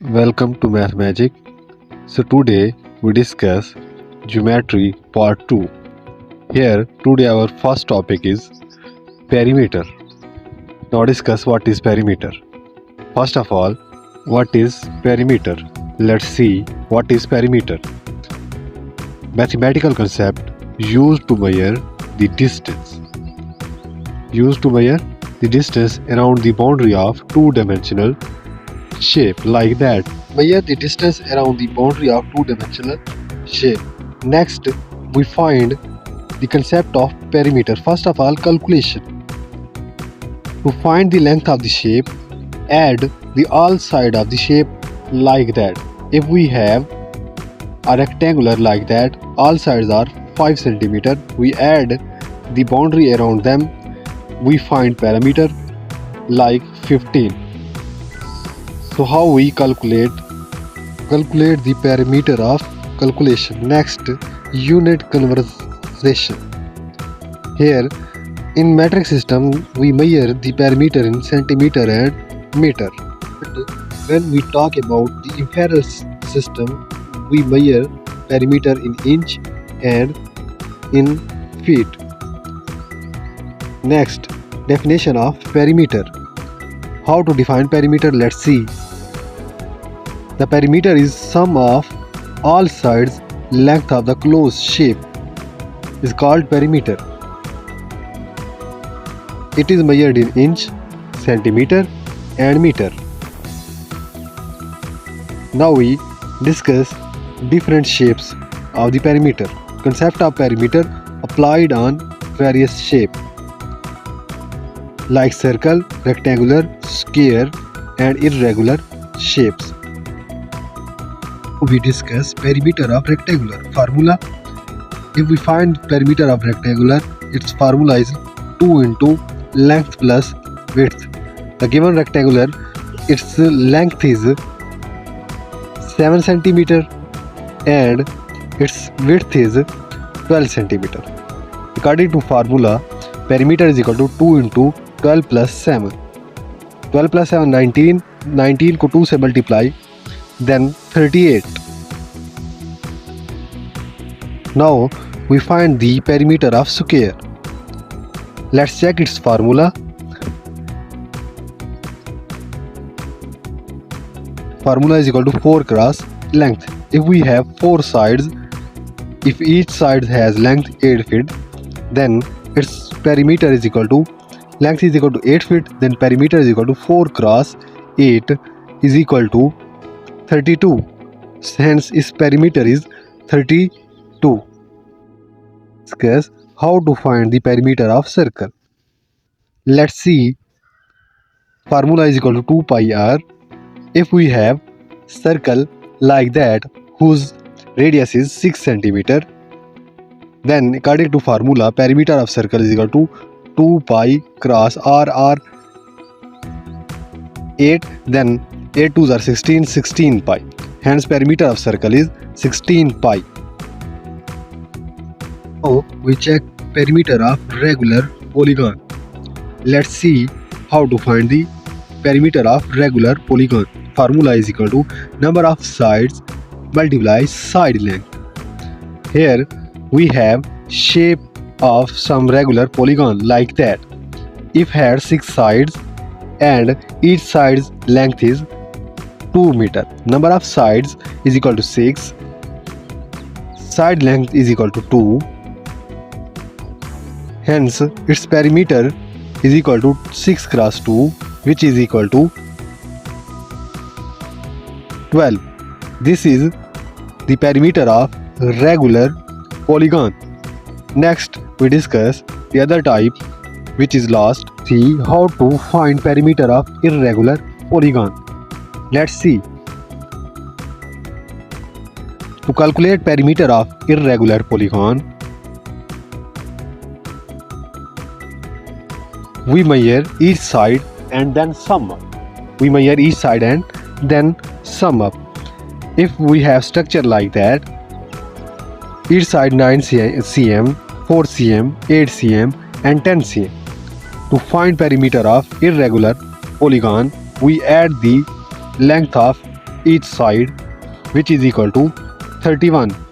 Welcome to Mathmagic. So today we discuss Geometry Part 2. Here today our first topic is perimeter. Now discuss what is perimeter. First of all, what is perimeter? Let's see what is perimeter. Mathematical concept used to measure the distance. Used to measure the distance around the boundary of two-dimensional shape like that. Measure the distance around the boundary of two-dimensional shape. Next, we find the concept of perimeter. First of all, calculation. To find the length of the shape, add the all side of the shape like that. If we have a rectangular like that, all sides are 5 cm. We add the boundary around them. We find perimeter like 15. So how we calculate the perimeter of calculation. Next, unit conversion. Here in metric system we measure the perimeter in centimeter and meter. When we talk about the imperial system, we measure perimeter in inch and in feet. Next, definition of perimeter. How to define perimeter? Let's see. The perimeter is sum of all sides length of the closed shape is called perimeter. It is measured in inch, centimeter and meter. Now we discuss different shapes of the perimeter. Concept of perimeter applied on various shapes like circle, rectangular, square and irregular shapes. We discuss perimeter of rectangular. Formula. If we find perimeter of rectangular, its formula is 2 into length plus width. The given rectangular, its length is 7 cm and its width is 12 cm. According to formula, perimeter is equal to 2 into 12 plus 7. 12 plus 7 19. 19 को 2 से multiply, then 38. Now we find the perimeter of square. Let's check its formula. Formula is equal to 4 cross length. If we have 4 sides, if each side has length 8 feet, then its perimeter is equal to length is equal to 8 feet, then perimeter is equal to 4 cross 8 is equal to 32. Hence its perimeter is 32. Discuss how to find the perimeter of circle. Let's see. Formula is equal to 2 pi r. If we have circle like that whose radius is 6 cm, then according to formula perimeter of circle is equal to 2 pi cross r 8, then 8 2s are 16 pi. Hence perimeter of circle is 16 pi. Now we check perimeter of regular polygon. Let's see how to find the perimeter of regular polygon. Formula is equal to number of sides multiply side length. Here we have shape of some regular polygon like that. If had 6 sides and each side's length is 2 meter. Number of sides is equal to 6. Side length is equal to 2. Hence its perimeter is equal to 6 cross 2, which is equal to 12. This is the perimeter of regular polygon. Next we discuss the other type, which is last. See how to find perimeter of irregular polygon. Let's see. To calculate perimeter of irregular polygon, we measure each side and then sum up. We measure each side and then sum up. If we have structure like that, each side 9 cm, 4 cm, 8 cm and 10 cm. To find perimeter of irregular polygon, we add the length of each side, which is equal to 31.